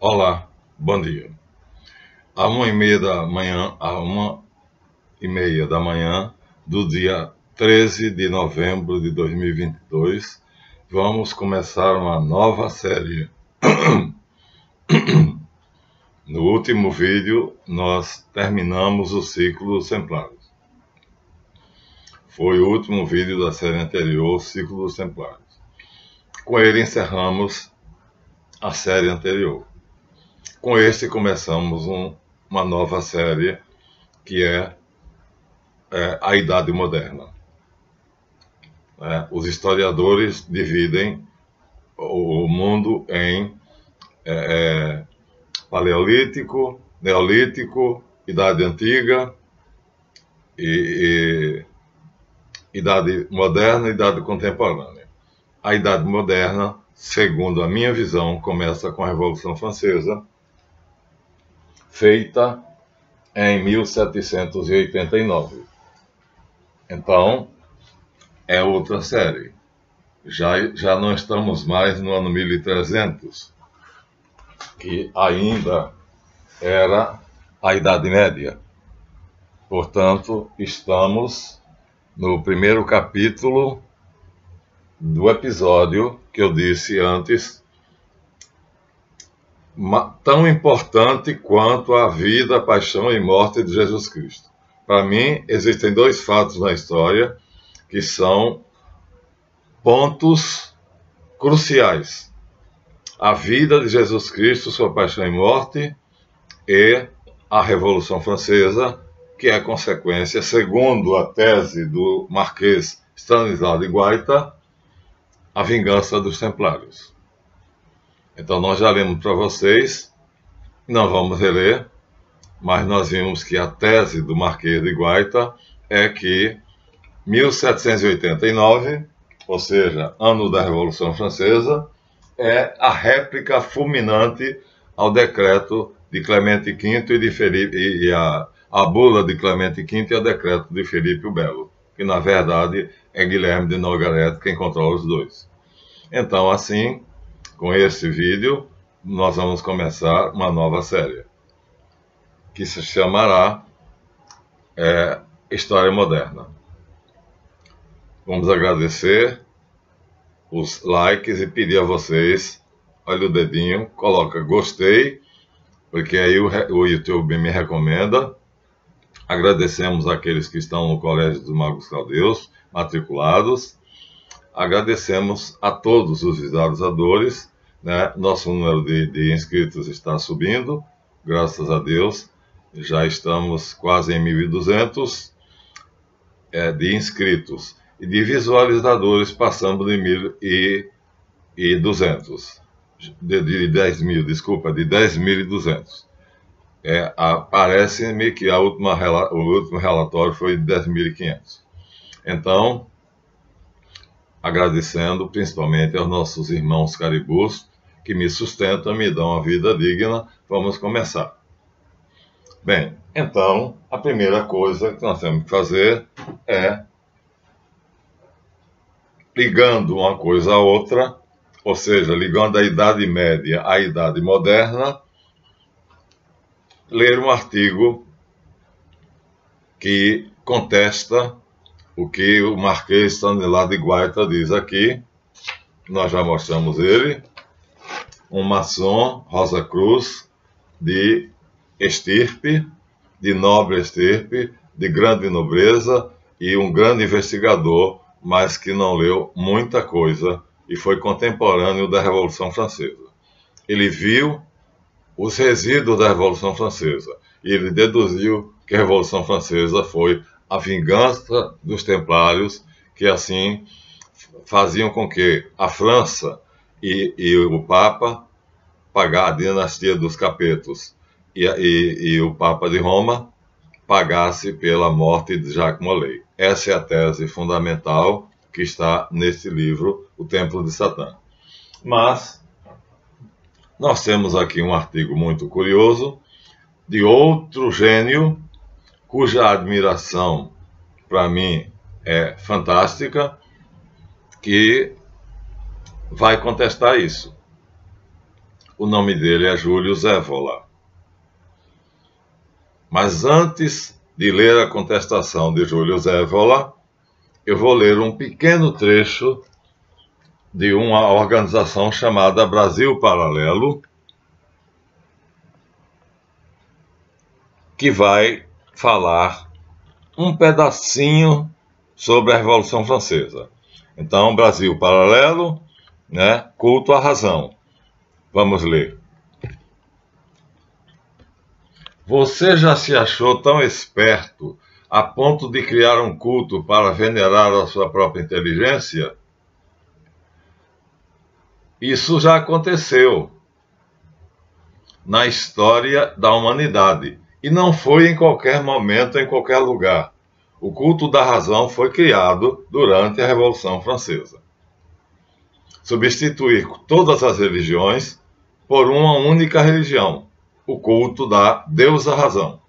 Olá, bom dia. Às 1h30 da manhã do dia 13 de novembro de 2022, vamos começar uma nova série. No último vídeo, nós terminamos o ciclo dos Templários. Foi o último vídeo da série anterior, o ciclo dos Templários. Com ele encerramos a série anterior. Com este começamos uma nova série, que é a Idade Moderna. Os historiadores dividem o mundo em Paleolítico, Neolítico, Idade Antiga, e Idade Moderna e Idade Contemporânea. A Idade Moderna, segundo a minha visão, começa com a Revolução Francesa, feita em 1789. Então, é outra série. Já não estamos mais no ano 1300, que ainda era a Idade Média. Portanto, estamos no primeiro capítulo do episódio que eu disse antes, tão importante quanto a vida, a paixão e morte de Jesus Cristo. Para mim, existem dois fatos na história que são pontos cruciais: a vida de Jesus Cristo, sua paixão e morte, e a Revolução Francesa, que é consequência, segundo a tese do Marquês Stanislau de Guaita, a vingança dos Templários. Então nós já lemos para vocês, não vamos reler, mas nós vimos que a tese do Marquês de Guaita é que 1789, ou seja, ano da Revolução Francesa, é a réplica fulminante ao decreto de Clemente V e de Felipe, e a bula de Clemente V e ao decreto de Felipe o Belo, que na verdade é Guilherme de Nogaret quem controla os dois. Então, assim, com esse vídeo, nós vamos começar uma nova série, que se chamará História Moderna. Vamos agradecer os likes e pedir a vocês, olha o dedinho, coloca gostei, porque aí o YouTube me recomenda. Agradecemos àqueles que estão no Colégio dos Magos Caldeus, matriculados. Agradecemos a todos os visualizadores, né? Nosso número de inscritos está subindo, graças a Deus. Já estamos quase em 1.200 de inscritos. E de visualizadores passando de 1.200. De 10 mil, desculpa, de 10.200. Parece-me que o último relatório foi de 10.500. Então, agradecendo principalmente aos nossos irmãos caribus, que me sustentam, me dão uma vida digna, vamos começar. Bem, então, a primeira coisa que nós temos que fazer é, ligando uma coisa à outra, ou seja, ligando a Idade Média à Idade Moderna, ler um artigo que contesta o que o Marquês Stanislau de Guaita diz aqui. Nós já mostramos ele. Um maçom, Rosa Cruz, de estirpe, de nobre estirpe, de grande nobreza e um grande investigador, mas que não leu muita coisa e foi contemporâneo da Revolução Francesa. Ele viu os resíduos da Revolução Francesa e ele deduziu que a Revolução Francesa foi a vingança dos Templários, que assim faziam com que a França e o Papa, a dinastia dos Capetos e o Papa de Roma, pagasse pela morte de Jacques Molay. Essa é a tese fundamental que está neste livro, O Templo de Satã. Mas nós temos aqui um artigo muito curioso de outro gênio, cuja admiração, para mim, é fantástica, que vai contestar isso. O nome dele é Júlio Zévola. Mas antes de ler a contestação de Júlio Zévola, eu vou ler um pequeno trecho de uma organização chamada Brasil Paralelo, que vai falar um pedacinho sobre a Revolução Francesa. Então, Brasil Paralelo, né, culto à razão. Vamos ler. Você já se achou tão esperto a ponto de criar um culto para venerar a sua própria inteligência? Isso já aconteceu na história da humanidade. E não foi em qualquer momento, em qualquer lugar. O culto da razão foi criado durante a Revolução Francesa. Substituir todas as religiões por uma única religião, o culto da deusa razão.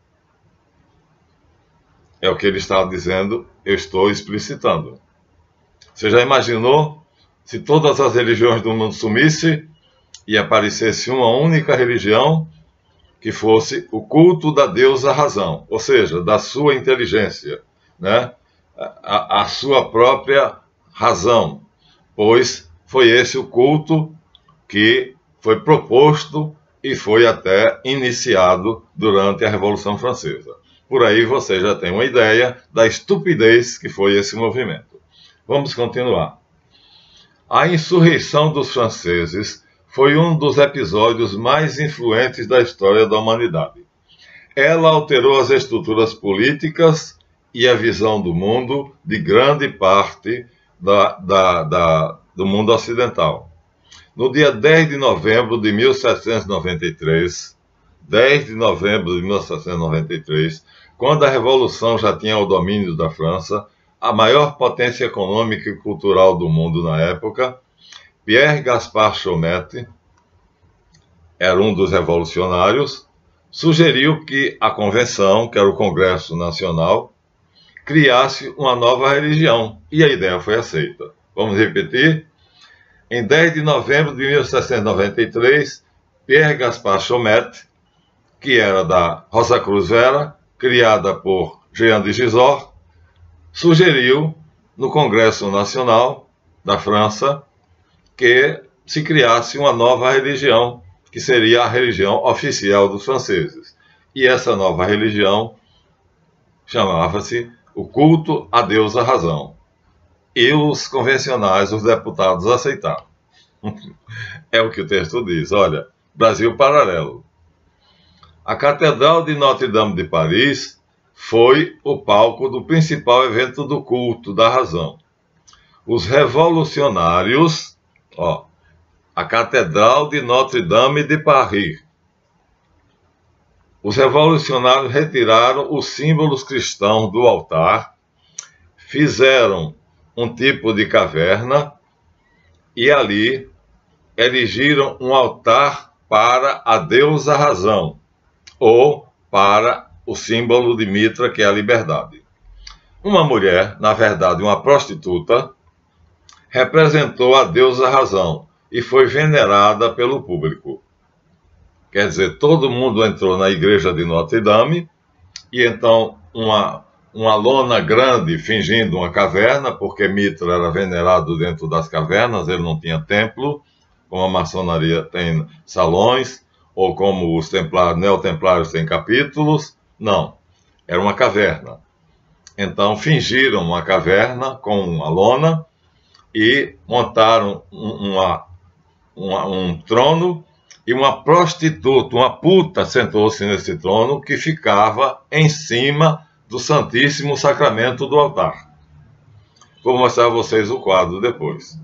É o que ele está dizendo, eu estou explicitando. Você já imaginou se todas as religiões do mundo sumissem e aparecesse uma única religião que fosse o culto da deusa razão, ou seja, da sua inteligência, né? a sua própria razão, pois foi esse o culto que foi proposto e foi até iniciado durante a Revolução Francesa. Por aí você já tem uma ideia da estupidez que foi esse movimento. Vamos continuar. A insurreição dos franceses foi um dos episódios mais influentes da história da humanidade. Ela alterou as estruturas políticas e a visão do mundo de grande parte do mundo ocidental. No dia 10 de novembro de 1793, quando a Revolução já tinha o domínio da França, a maior potência econômica e cultural do mundo na época, Pierre Gaspard Chaumette, era um dos revolucionários, sugeriu que a Convenção, que era o Congresso Nacional, criasse uma nova religião, e a ideia foi aceita. Vamos repetir? Em 10 de novembro de 1793, Pierre Gaspard Chaumette, que era da Rosa Cruz Vera, criada por Jean de Gisors, sugeriu no Congresso Nacional da França que se criasse uma nova religião, que seria a religião oficial dos franceses. E essa nova religião chamava-se o culto à deusa razão. E os convencionais, os deputados, aceitaram. É o que o texto diz. Olha, Brasil Paralelo. A Catedral de Notre-Dame de Paris foi o palco do principal evento do culto da razão. Os revolucionários, a Catedral de Notre-Dame de Paris. Os revolucionários retiraram os símbolos cristãos do altar, fizeram um tipo de caverna e ali erigiram um altar para a deusa razão, ou para o símbolo de Mitra, que é a liberdade. Uma mulher, na verdade uma prostituta, representou a deusa razão e foi venerada pelo público. Quer dizer, todo mundo entrou na igreja de Notre-Dame e então uma lona grande fingindo uma caverna, porque Mitra era venerado dentro das cavernas, ele não tinha templo, como a maçonaria tem salões, ou como os neotemplários têm capítulos. Não, era uma caverna. Então fingiram uma caverna com uma lona e montaram um trono, e uma prostituta, uma puta, sentou-se nesse trono que ficava em cima do Santíssimo Sacramento do altar. Vou mostrar a vocês o quadro depois.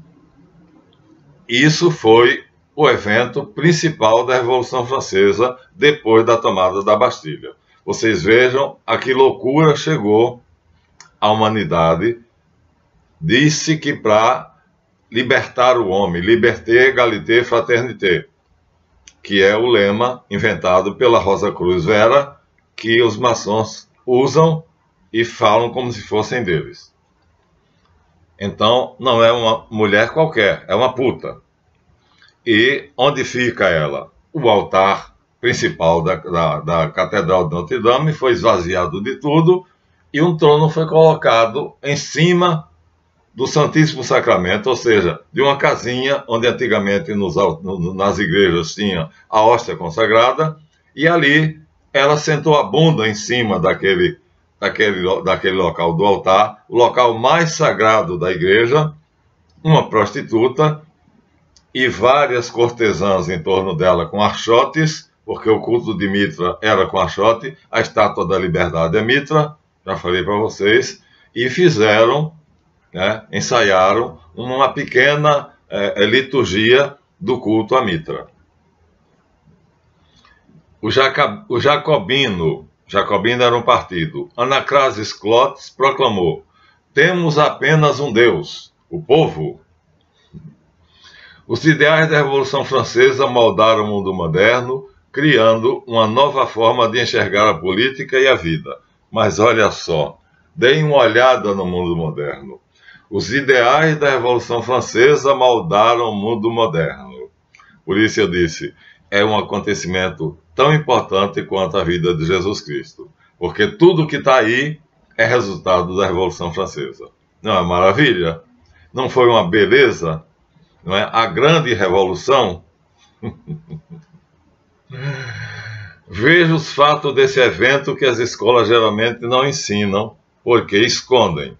Isso foi o evento principal da Revolução Francesa depois da tomada da Bastilha. Vocês vejam a que loucura chegou a humanidade. Disse que para libertar o homem, liberté, égalité, fraternité, que é o lema inventado pela Rosa Cruz Vera, que os maçons usam e falam como se fossem deles. Então, não é uma mulher qualquer, é uma puta. E onde fica ela? O altar principal da Catedral de Notre Dame foi esvaziado de tudo e um trono foi colocado em cima do Santíssimo Sacramento, ou seja, de uma casinha onde antigamente nas igrejas tinha a hóstia consagrada, e ali ela sentou a bunda em cima daquele local do altar, o local mais sagrado da igreja, uma prostituta e várias cortesãs em torno dela com archotes, porque o culto de Mitra era com archote, a estátua da liberdade é Mitra, já falei para vocês, e fizeram, ensaiaram uma pequena liturgia do culto a Mitra. O Jacobino era um partido. Anacrasis Clotes proclamou: temos apenas um Deus, o povo. Os ideais da Revolução Francesa moldaram o mundo moderno, criando uma nova forma de enxergar a política e a vida. Mas olha só, deem uma olhada no mundo moderno. Os ideais da Revolução Francesa moldaram o mundo moderno. Por isso eu disse, é um acontecimento tão importante quanto a vida de Jesus Cristo. Porque tudo que está aí é resultado da Revolução Francesa. Não é maravilha? Não foi uma beleza? Não é? A grande revolução. Veja os fatos desse evento que as escolas geralmente não ensinam, porque escondem.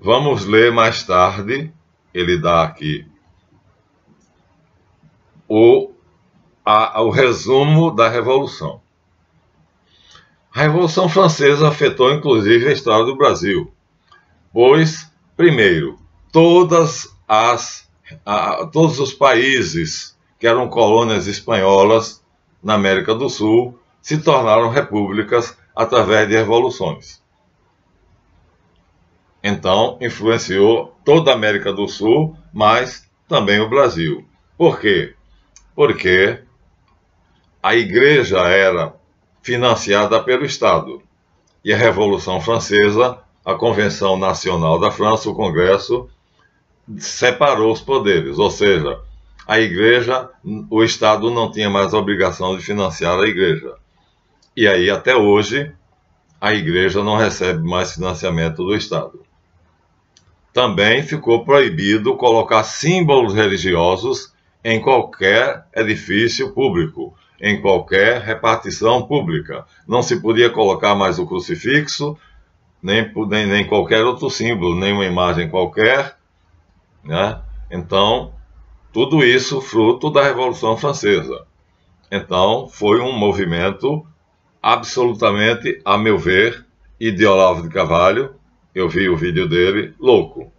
Vamos ler mais tarde, ele dá aqui o resumo da Revolução. A Revolução Francesa afetou inclusive a história do Brasil, pois, primeiro, todos os países que eram colônias espanholas na América do Sul se tornaram repúblicas através de revoluções. Então, influenciou toda a América do Sul, mas também o Brasil. Por quê? Porque a igreja era financiada pelo Estado. E a Revolução Francesa, a Convenção Nacional da França, o Congresso, separou os poderes. Ou seja, a igreja, o Estado não tinha mais a obrigação de financiar a igreja. E aí, até hoje, a igreja não recebe mais financiamento do Estado. Também ficou proibido colocar símbolos religiosos em qualquer edifício público, em qualquer repartição pública. Não se podia colocar mais o crucifixo, nem qualquer outro símbolo, nem uma imagem qualquer, né? Então, tudo isso fruto da Revolução Francesa. Então, foi um movimento absolutamente, a meu ver, e de Olavo de Carvalho, eu vi o vídeo dele, louco.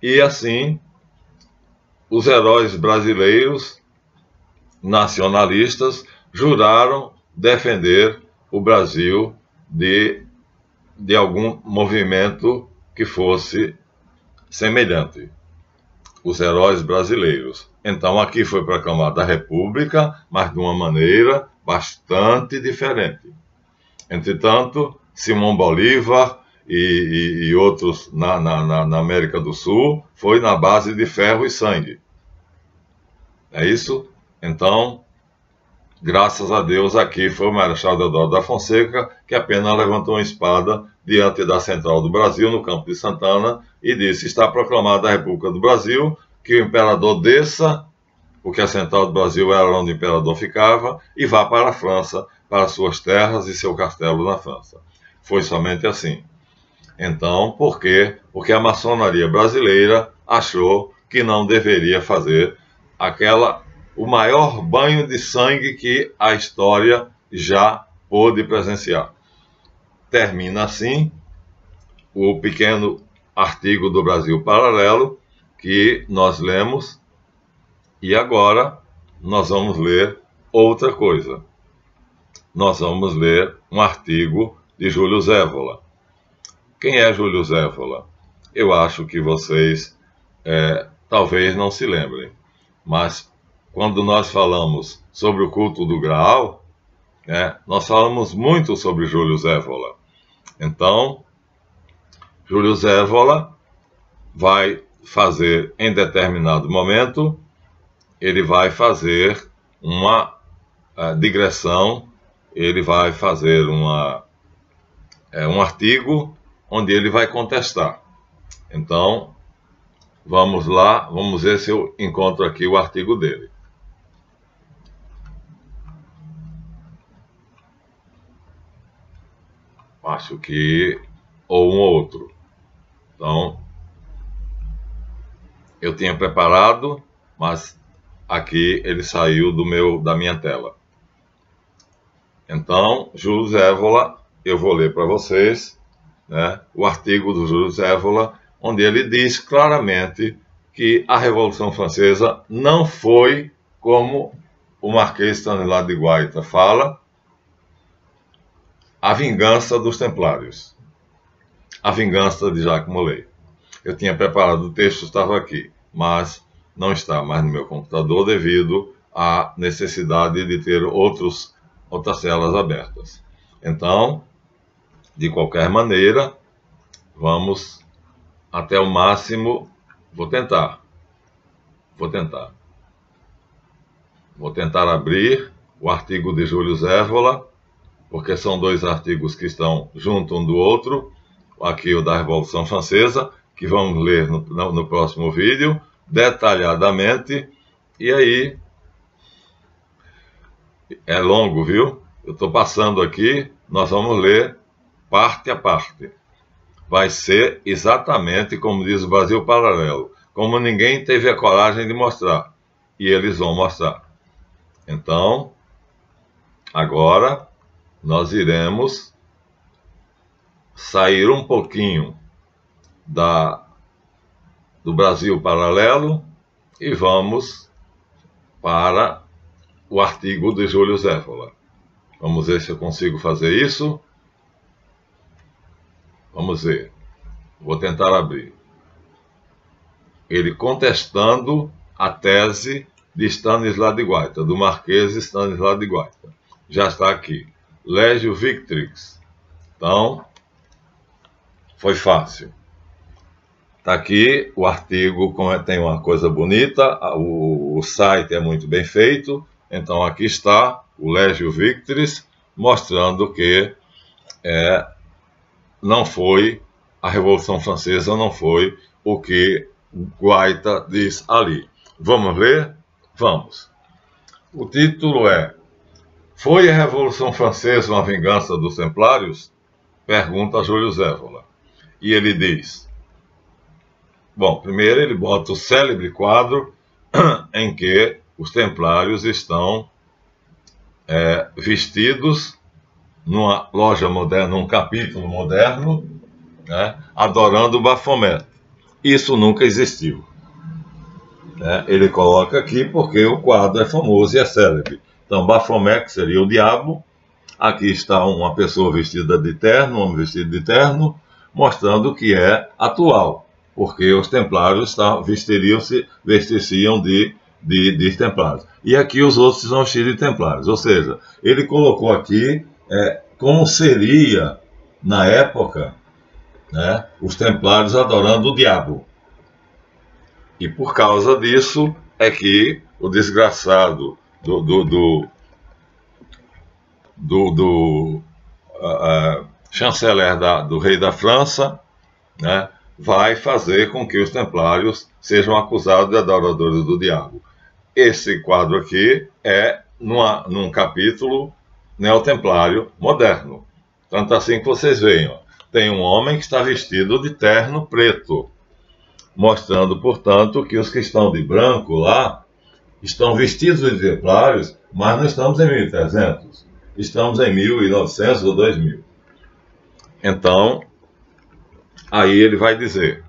E assim, os heróis brasileiros nacionalistas juraram defender o Brasil de algum movimento que fosse semelhante. Os heróis brasileiros. Então aqui foi proclamada a República, mas de uma maneira bastante diferente. Entretanto, Simão Bolívar e outros na América do Sul foi na base de ferro e sangue. É isso? Então, graças a Deus, aqui foi o Marechal Deodoro da Fonseca que apenas levantou uma espada diante da Central do Brasil, no Campo de Santana, e disse: está proclamada a República do Brasil, que o imperador desça, porque a Central do Brasil era onde o imperador ficava, e vá para a França, para suas terras e seu castelo na França. Foi somente assim. Então, por quê? Porque a maçonaria brasileira achou que não deveria fazer o maior banho de sangue que a história já pôde presenciar. Termina assim o pequeno artigo do Brasil Paralelo que nós lemos, e agora nós vamos ler outra coisa. Nós vamos ler um artigo de Júlio Zévola. Quem é Júlio Zévola? Eu acho que vocês talvez não se lembrem, mas quando nós falamos sobre o culto do Graal, nós falamos muito sobre Júlio Zévola. Então, Júlio Zévola vai fazer em determinado momento, ele vai fazer uma digressão, ele vai fazer um artigo onde ele vai contestar. Então, vamos lá, vamos ver se eu encontro aqui o artigo dele. Acho que ou um ou outro. Então, eu tinha preparado, mas aqui ele saiu da minha tela. Então, Júlio Evola, eu vou ler para vocês, né, o artigo do Júlio Evola, onde ele diz claramente que a Revolução Francesa não foi como o Marquês Stanislas de Guaita fala, a vingança dos Templários, a vingança de Jacques Molay. Eu tinha preparado o texto, estava aqui, mas não está mais no meu computador devido à necessidade de ter outras telas abertas. Então, de qualquer maneira, vamos até o máximo. Vou tentar abrir o artigo de Júlio Evola, porque são dois artigos que estão junto um do outro. Aqui o da Revolução Francesa, que vamos ler no próximo vídeo, detalhadamente. E aí, é longo, viu? Eu estou passando aqui, nós vamos ler parte a parte. Vai ser exatamente como diz o Brasil Paralelo, como ninguém teve a coragem de mostrar. E eles vão mostrar. Então, agora, nós iremos sair um pouquinho do Brasil Paralelo e vamos para o artigo de Júlio Evola. Vamos ver se eu consigo fazer isso. Vamos ver. Vou tentar abrir. Ele contestando a tese de Stanislas de Guaita, do Marquês Stanislas de Guaita. Já está aqui. Legio Victrix. Então, foi fácil. Está aqui o artigo, tem uma coisa bonita, o site é muito bem feito. Então, aqui está o Legio Victrix, mostrando que não foi, a Revolução Francesa não foi o que Guaita diz ali. Vamos ler? Vamos. O título é: Foi a Revolução Francesa uma vingança dos Templários? Pergunta Júlio Evola. E ele diz... Bom, primeiro ele bota o célebre quadro em que os Templários estão vestidos numa loja moderna, num capítulo moderno, né, adorando o Baphomet. Isso nunca existiu. Ele coloca aqui porque o quadro é famoso e é célebre. Então, Baphomet, que seria o diabo, aqui está uma pessoa vestida de terno, um homem vestido de terno, mostrando que é atual, porque os templários vesticiam de templários. E aqui os outros são vestidos de templários. Ou seja, ele colocou aqui como seria, na época, né, os templários adorando o diabo. E por causa disso é que o desgraçado chanceler do rei da França, né, vai fazer com que os templários sejam acusados de adoradores do diabo. Esse quadro aqui é num capítulo neotemplário moderno. Tanto assim que vocês veem, ó, tem um homem que está vestido de terno preto, mostrando, portanto, que os que estão de branco lá estão vestidos de templários, mas não estamos em 1300, estamos em 1900 ou 2000. Então, aí ele vai dizer: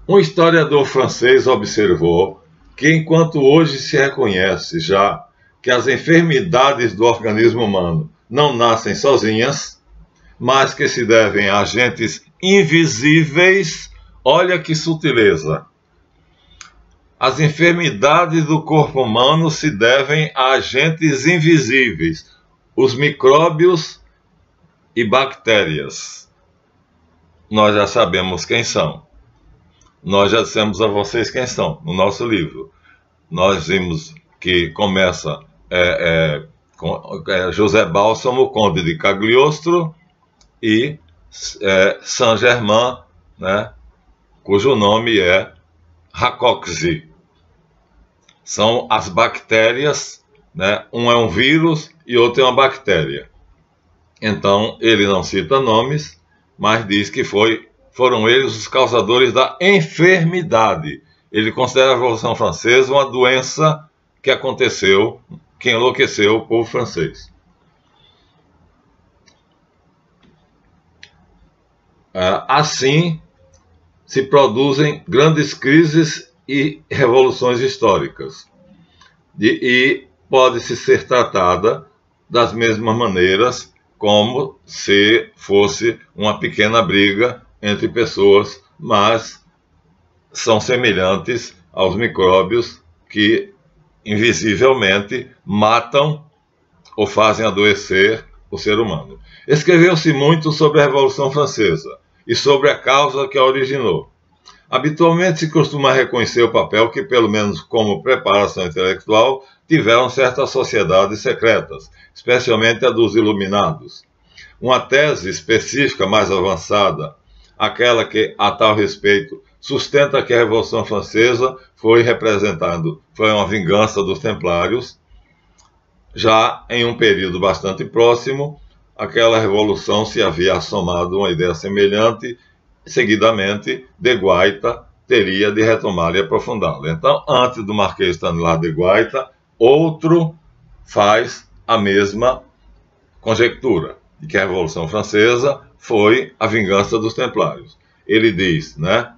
um historiador francês observou que, enquanto hoje se reconhece já que as enfermidades do organismo humano não nascem sozinhas, mas que se devem a agentes invisíveis, olha que sutileza. As enfermidades do corpo humano se devem a agentes invisíveis, os micróbios e bactérias. Nós já sabemos quem são. nós já dissemos a vocês quem são no nosso livro. Nós vimos que começa com José Bálsamo, conde de Cagliostro, e Saint-Germain, né, cujo nome é Racoxi. São as bactérias, né, um é um vírus e outro é uma bactéria. Então, ele não cita nomes, mas diz que foram eles os causadores da enfermidade. Ele considera a Revolução Francesa uma doença que aconteceu, que enlouqueceu o povo francês. Assim, se produzem grandes crises e revoluções históricas. E pode-se ser tratada das mesmas maneiras como se fosse uma pequena briga entre pessoas, mas são semelhantes aos micróbios que invisivelmente matam ou fazem adoecer o ser humano. Escreveu-se muito sobre a Revolução Francesa e sobre a causa que a originou. Habitualmente se costuma reconhecer o papel que, pelo menos como preparação intelectual, tiveram certas sociedades secretas, especialmente a dos iluminados. Uma tese específica mais avançada, aquela que, a tal respeito, sustenta que a Revolução Francesa foi uma vingança dos templários. Já em um período bastante próximo, aquela revolução se havia assomado uma ideia semelhante. Seguidamente, de Guaita teria de retomá-la e aprofundá-la. Então, antes do Marquês Stanislas de Guaita, outro faz a mesma conjectura, de que a Revolução Francesa foi a vingança dos templários. Ele diz, né,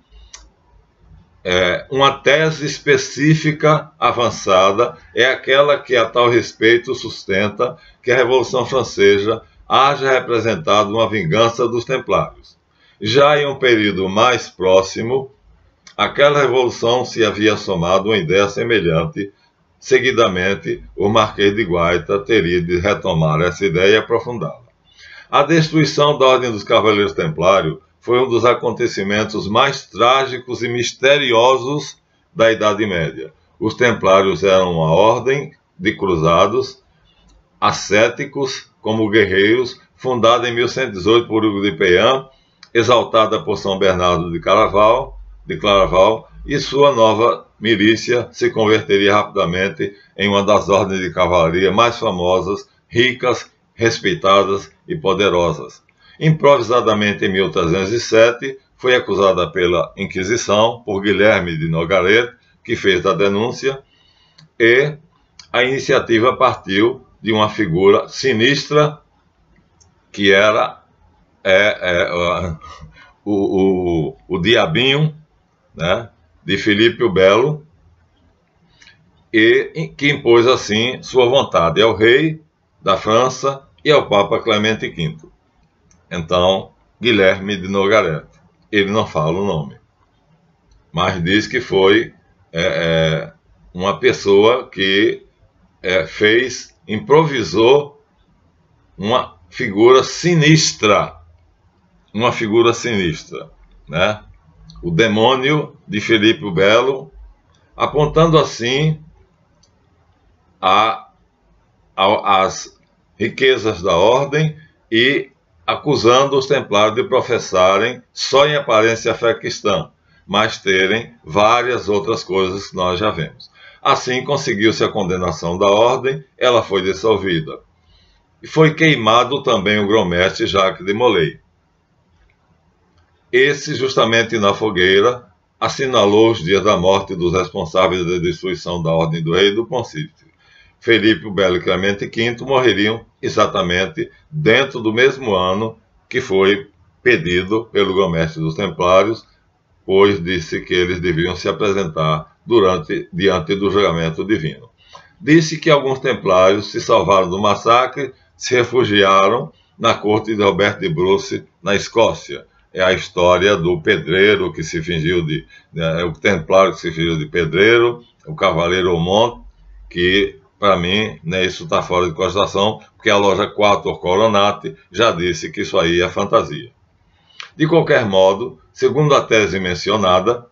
uma tese específica avançada é aquela que a tal respeito sustenta que a Revolução Francesa haja representado uma vingança dos templários. Já em um período mais próximo, aquela revolução se havia somado uma ideia semelhante. Seguidamente, o Marquês de Guaita teria de retomar essa ideia e aprofundá-la. A destruição da Ordem dos Cavaleiros Templários foi um dos acontecimentos mais trágicos e misteriosos da Idade Média. Os Templários eram uma ordem de cruzados, ascéticos como guerreiros, fundada em 1118 por Hugo de Peillan, exaltada por São Bernardo de Claraval, e sua nova milícia se converteria rapidamente em uma das ordens de cavalaria mais famosas, ricas, respeitadas e poderosas. Improvisadamente, em 1307, foi acusada pela Inquisição por Guilherme de Nogaret, que fez a denúncia, e a iniciativa partiu de uma figura sinistra que era o Diabinho, né, de Filipe o Belo, e que impôs assim sua vontade ao rei da França e ao Papa Clemente V. Então, Guilherme de Nogaret, ele não fala o nome, mas diz que foi uma pessoa que improvisou uma figura sinistra, né? O demônio de Filipe o Belo, apontando assim as riquezas da ordem e acusando os templários de professarem só em aparência a fé cristã, mas terem várias outras coisas que nós já vemos. Assim conseguiu-se a condenação da ordem, ela foi dissolvida. E foi queimado também o grão-mestre Jacques de Molay. Esse, justamente na fogueira, assinalou os dias da morte dos responsáveis da destruição da ordem do rei e do Pontífice. Felipe o Belo e Clemente V morreriam exatamente dentro do mesmo ano que foi pedido pelo grão-mestre dos Templários, pois disse que eles deviam se apresentar diante do julgamento divino. Disse que alguns templários se salvaram do massacre, se refugiaram na corte de Roberto de Bruce, na Escócia. É a história do pedreiro que se fingiu o templário que se fingiu de pedreiro, o cavaleiro Aumont, que, para mim, né, isso está fora de cogitação, porque a loja 4 Coronati já disse que isso aí é fantasia. De qualquer modo, segundo a tese mencionada,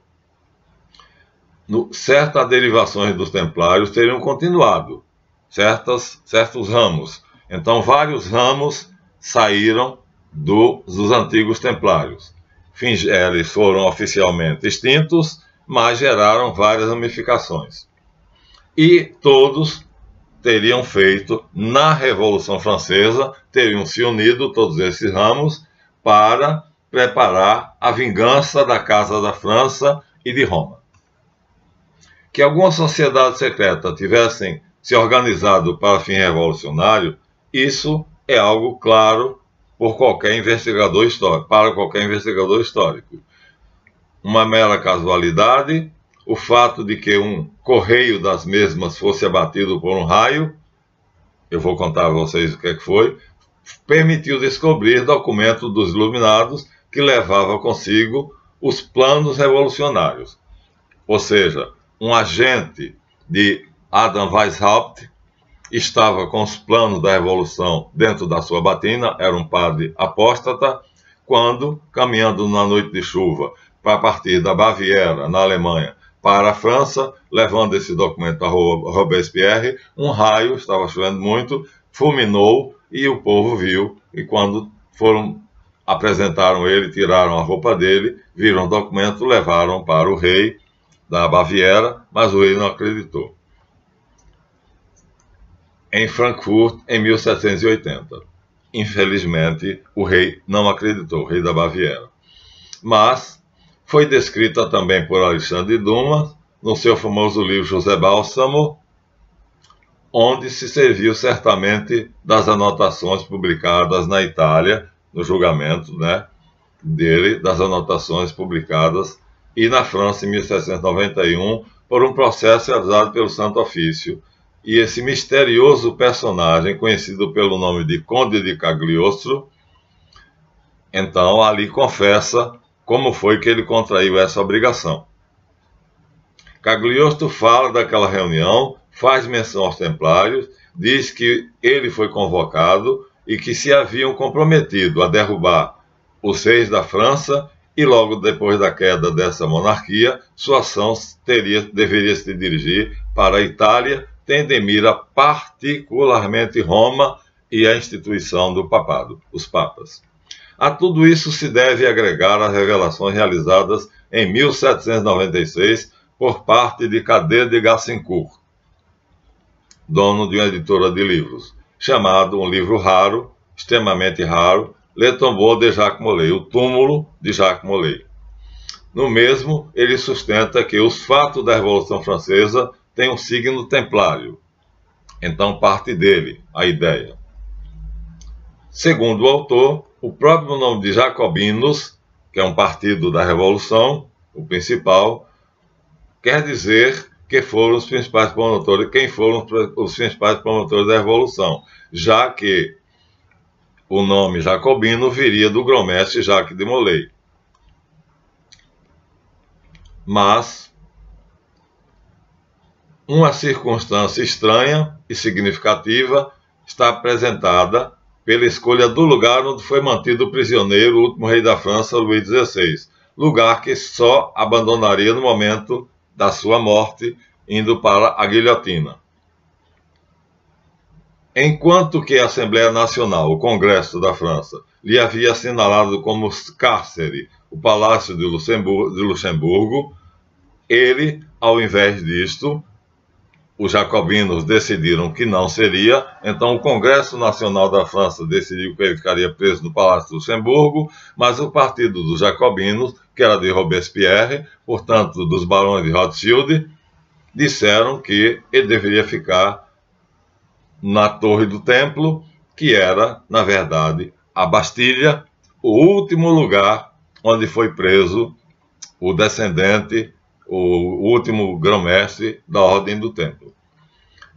certas derivações dos templários teriam continuado, certos ramos. Então, vários ramos saíram dos antigos templários. Eles foram oficialmente extintos, mas geraram várias ramificações. E todos teriam feito, na Revolução Francesa, teriam se unido, todos esses ramos, para preparar a vingança da Casa da França e de Roma. Que alguma sociedade secreta tivessem se organizado para fim revolucionário, isso é algo claro para qualquer investigador histórico. Uma mera casualidade, o fato de que um correio das mesmas fosse abatido por um raio, eu vou contar a vocês o que foi, permitiu descobrir documentos dos Iluminados que levavam consigo os planos revolucionários. Ou seja, um agente de Adam Weishaupt estava com os planos da Revolução dentro da sua batina, era um padre apóstata, quando, caminhando na noite de chuva, para partir da Baviera, na Alemanha, para a França, levando esse documento a Robespierre, um raio, estava chovendo muito, fulminou e o povo viu, e quando apresentaram ele, tiraram a roupa dele, viram o documento, levaram para o rei da Baviera, mas o rei não acreditou. Em Frankfurt, em 1780. Infelizmente, o rei não acreditou, o rei da Baviera. Mas foi descrita também por Alexandre Dumas, no seu famoso livro José Bálsamo, onde se serviu certamente das anotações publicadas na Itália, no julgamento dele, das anotações publicadas, e na França, em 1791, por um processo realizado pelo Santo Ofício. E esse misterioso personagem, conhecido pelo nome de Conde de Cagliostro, então ali confessa como foi que ele contraiu essa obrigação. Cagliostro fala daquela reunião, faz menção aos templários, diz que ele foi convocado e que se haviam comprometido a derrubar os reis da França e logo depois da queda dessa monarquia, sua ação deveria se dirigir para a Itália, tendo em mira particularmente Roma e a instituição do papado, os papas. A tudo isso se deve agregar as revelações realizadas em 1796 por parte de Cadet de Gassencourt, dono de uma editora de livros, chamado um livro raro, extremamente raro, Le Tombeau de Jacques Molay, o túmulo de Jacques Molay. No mesmo, ele sustenta que os fatos da Revolução Francesa têm um signo templário. Então parte dele a ideia. Segundo o autor, o próprio nome de Jacobinos, que é um partido da Revolução, o principal, quer dizer que foram os principais promotores, quem foram os principais promotores da Revolução, já que o nome Jacobino viria do grão-mestre Jacques de Molay. Mas uma circunstância estranha e significativa está apresentada pela escolha do lugar onde foi mantido prisioneiro o último rei da França, Luís XVI, lugar que só abandonaria no momento da sua morte, indo para a guilhotina. Enquanto que a Assembleia Nacional, o Congresso da França, lhe havia assinalado como cárcere o Palácio de Luxemburgo, ele, ao invés disto, os jacobinos decidiram que não seria, então o Congresso Nacional da França decidiu que ele ficaria preso no Palácio de Luxemburgo, mas o partido dos jacobinos, que era de Robespierre, portanto dos barões de Rothschild, disseram que ele deveria ficar na Torre do Templo, que era, na verdade, a Bastilha, o último lugar onde foi preso o descendente, o último grão-mestre da Ordem do Templo.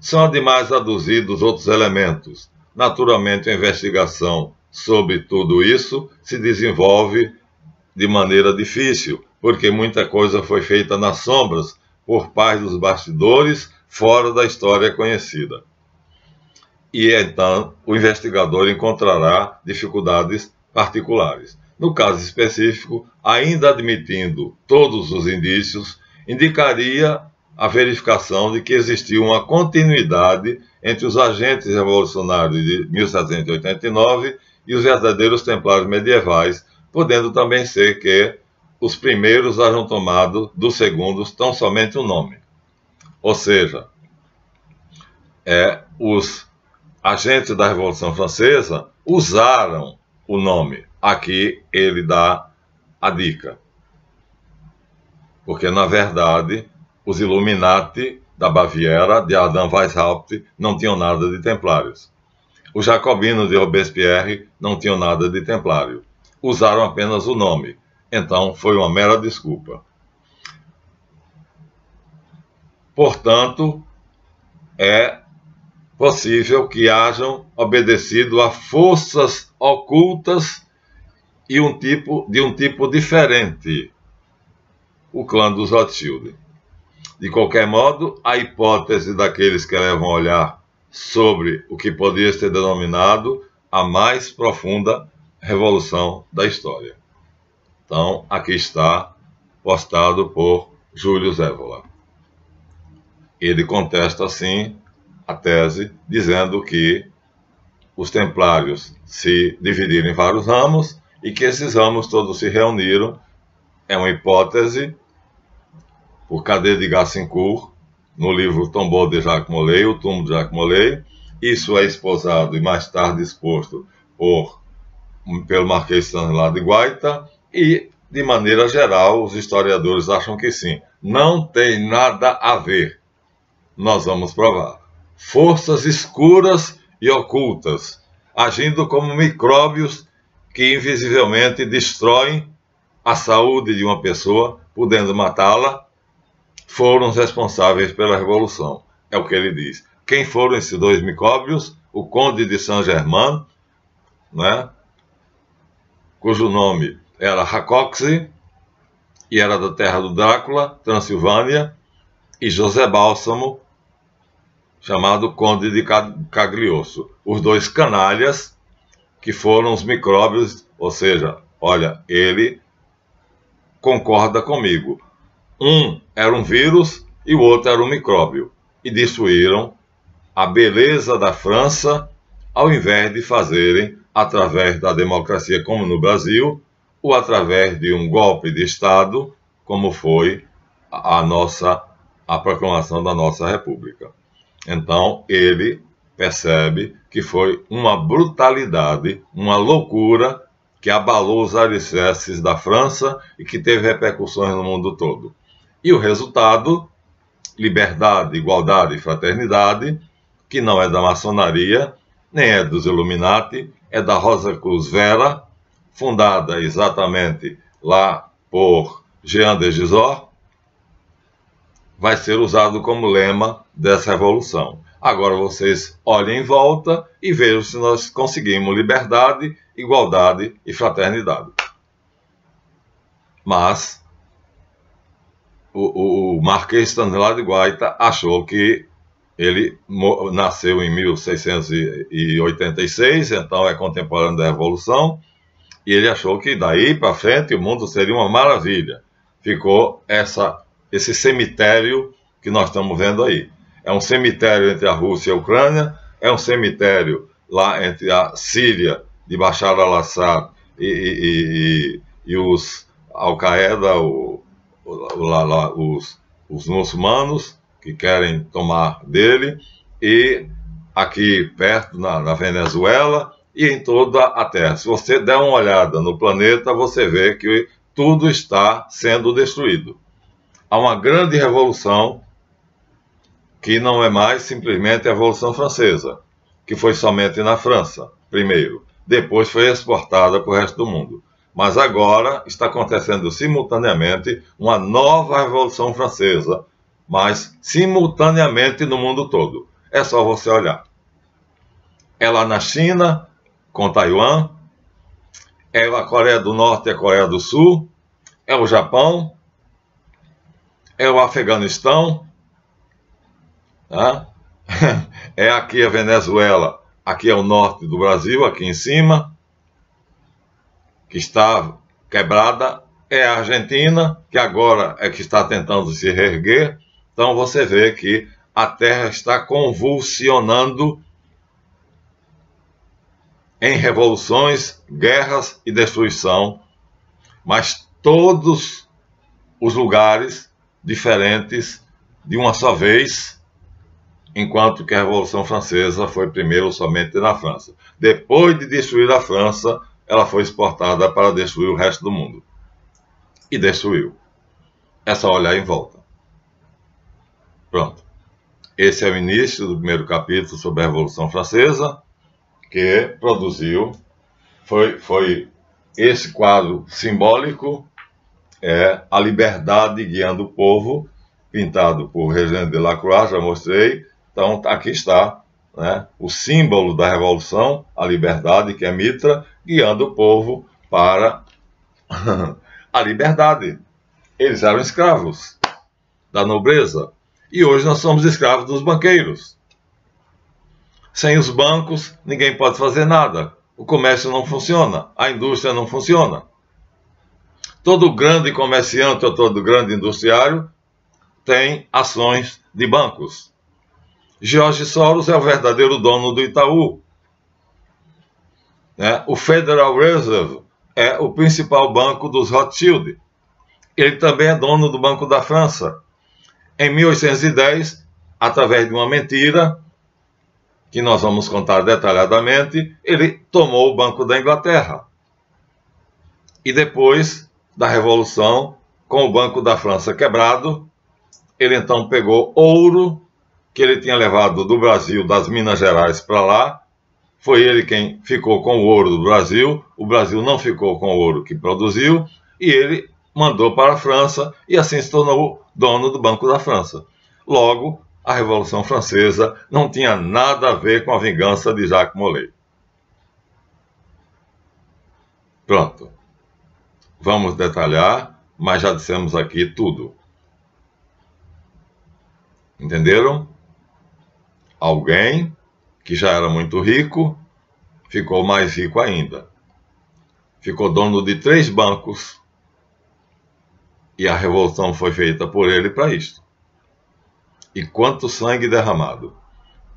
São ademais aduzidos outros elementos. Naturalmente, a investigação sobre tudo isso se desenvolve de maneira difícil, porque muita coisa foi feita nas sombras, por pais dos bastidores, fora da história conhecida. E então o investigador encontrará dificuldades particulares. No caso específico, ainda admitindo todos os indícios, indicaria a verificação de que existia uma continuidade entre os agentes revolucionários de 1789 e os verdadeiros templários medievais, podendo também ser que os primeiros hajam tomado dos segundos tão somente o nome. Ou seja, os agentes da Revolução Francesa usaram o nome. Aqui ele dá a dica. Porque, na verdade, os Illuminati da Baviera, de Adam Weishaupt, não tinham nada de templários. Os jacobinos de Robespierre não tinham nada de templário. Usaram apenas o nome. Então, foi uma mera desculpa. Portanto, é possível que hajam obedecido a forças ocultas e de um tipo diferente, o clã dos Rothschild. De qualquer modo, a hipótese daqueles que levam a olhar sobre o que poderia ser denominado a mais profunda revolução da história. Então, aqui está, postado por Júlio Zévola. Ele contesta, assim, a tese, dizendo que os templários se dividiram em vários ramos e que esses ramos todos se reuniram. É uma hipótese por Cadet de Gassincourt, no livro Tombeau de Jacques Molay, o túmulo de Jacques Molay. Isso é esposado e mais tarde exposto pelo Marquês Stanislas de Guaita, e, de maneira geral, os historiadores acham que sim. Não tem nada a ver. Nós vamos provar. Forças escuras e ocultas, agindo como micróbios que invisivelmente destroem a saúde de uma pessoa, podendo matá-la, foram os responsáveis pela Revolução. É o que ele diz. Quem foram esses dois micróbios? O Conde de Saint-Germain, né, cujo nome era Rákóczi, e era da terra do Drácula, Transilvânia, e José Bálsamo, chamado Conde de Cagliostro. Os dois canalhas que foram os micróbios, ou seja, olha, ele concorda comigo. Um era um vírus e o outro era um micróbio. E destruíram a beleza da França, ao invés de fazerem, através da democracia, como no Brasil, ou através de um golpe de Estado, como foi a proclamação da nossa República. Então, ele percebe que foi uma brutalidade, uma loucura que abalou os alicerces da França e que teve repercussões no mundo todo. E o resultado, liberdade, igualdade e fraternidade, que não é da maçonaria, nem é dos Illuminati, é da Rosa Cruz Vera, fundada exatamente lá por Jean de Gisors, vai ser usado como lema dessa revolução. Agora vocês olhem em volta e vejam se nós conseguimos liberdade, igualdade e fraternidade. Mas o Marquês Stanislas de Guaita achou que ele nasceu em 1686, então é contemporâneo da Revolução, e ele achou que daí para frente o mundo seria uma maravilha. Ficou esse cemitério que nós estamos vendo aí. É um cemitério entre a Rússia e a Ucrânia, é um cemitério lá entre a Síria de Bashar al-Assad e os Al-Qaeda, os muçulmanos que querem tomar dele, e aqui perto na Venezuela e em toda a Terra. Se você der uma olhada no planeta, você vê que tudo está sendo destruído. Há uma grande revolução que não é mais simplesmente a Revolução Francesa, que foi somente na França, primeiro. Depois foi exportada para o resto do mundo. Mas agora está acontecendo simultaneamente uma nova Revolução Francesa, mas simultaneamente no mundo todo. É só você olhar. É lá na China, com Taiwan, é a Coreia do Norte e a Coreia do Sul, é o Japão, é o Afeganistão, tá? É aqui a Venezuela, aqui é o norte do Brasil, aqui em cima, que está quebrada, é a Argentina, que agora é que está tentando se reerguer. Então você vê que a Terra está convulsionando em revoluções, guerras e destruição, mas todos os lugares diferentes de uma só vez, enquanto que a Revolução Francesa foi primeiro somente na França. Depois de destruir a França, ela foi exportada para destruir o resto do mundo. E destruiu. É só olhar em volta. Pronto. Esse é o início do primeiro capítulo sobre a Revolução Francesa, que produziu, foi esse quadro simbólico, a liberdade guiando o povo, pintado por Regine Delacroix, já mostrei. Então, aqui está, né, o símbolo da Revolução, a liberdade, que é Mitra, guiando o povo para a liberdade. Eles eram escravos da nobreza. E hoje nós somos escravos dos banqueiros. Sem os bancos, ninguém pode fazer nada. O comércio não funciona, a indústria não funciona. Todo grande comerciante ou todo grande industriário tem ações de bancos. George Soros é o verdadeiro dono do Itaú. O Federal Reserve é o principal banco dos Rothschild. Ele também é dono do Banco da França. Em 1810, através de uma mentira, que nós vamos contar detalhadamente, ele tomou o Banco da Inglaterra. E depois da Revolução, com o Banco da França quebrado, ele então pegou ouro que ele tinha levado do Brasil, das Minas Gerais para lá. Foi ele quem ficou com o ouro do Brasil. O Brasil não ficou com o ouro que produziu. E ele mandou para a França e assim se tornou dono do Banco da França. Logo, a Revolução Francesa não tinha nada a ver com a vingança de Jacques Molay. Pronto. Vamos detalhar, mas já dissemos aqui tudo. Entenderam? Alguém que já era muito rico ficou mais rico ainda. Ficou dono de 3 bancos. E a revolução foi feita por ele para isto. E quanto sangue derramado.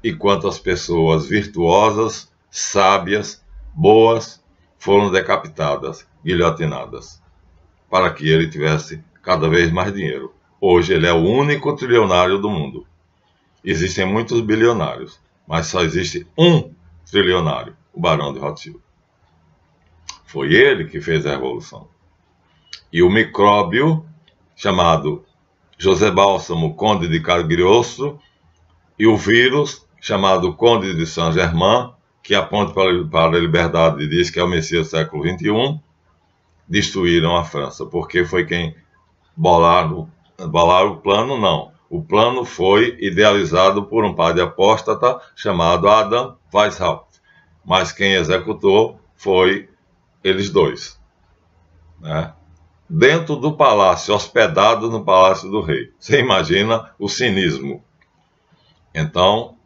E quantas pessoas virtuosas, sábias, boas, foram decapitadas, guilhotinadas, para que ele tivesse cada vez mais dinheiro. Hoje ele é o único trilionário do mundo. Existem muitos bilionários, mas só existe um trilionário, o Barão de Rothschild. Foi ele que fez a revolução. E o micróbio, chamado José Bálsamo, Conde de Cagliostro, e o vírus, chamado Conde de Saint-Germain, que aponta para a liberdade e diz que é o Messias do século XXI, destruíram a França, porque foi quem bolaram o plano, não. O plano foi idealizado por um padre apóstata chamado Adam Weishaupt, mas quem executou foi eles dois, né? Dentro do palácio, hospedado no palácio do rei. Você imagina o cinismo. Então,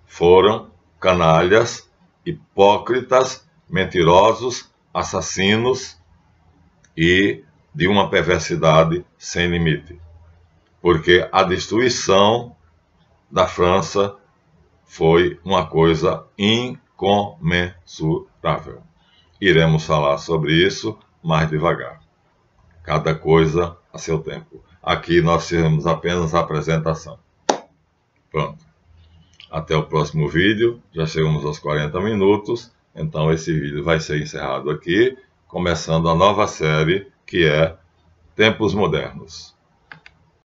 foram canalhas, hipócritas, mentirosos, assassinos e de uma perversidade sem limite. Porque a destruição da França foi uma coisa incomensurável. Iremos falar sobre isso mais devagar. Cada coisa a seu tempo. Aqui nós fizemos apenas a apresentação. Pronto. Até o próximo vídeo. Já chegamos aos 40 minutos. Então esse vídeo vai ser encerrado aqui, começando a nova série que é Tempos Modernos.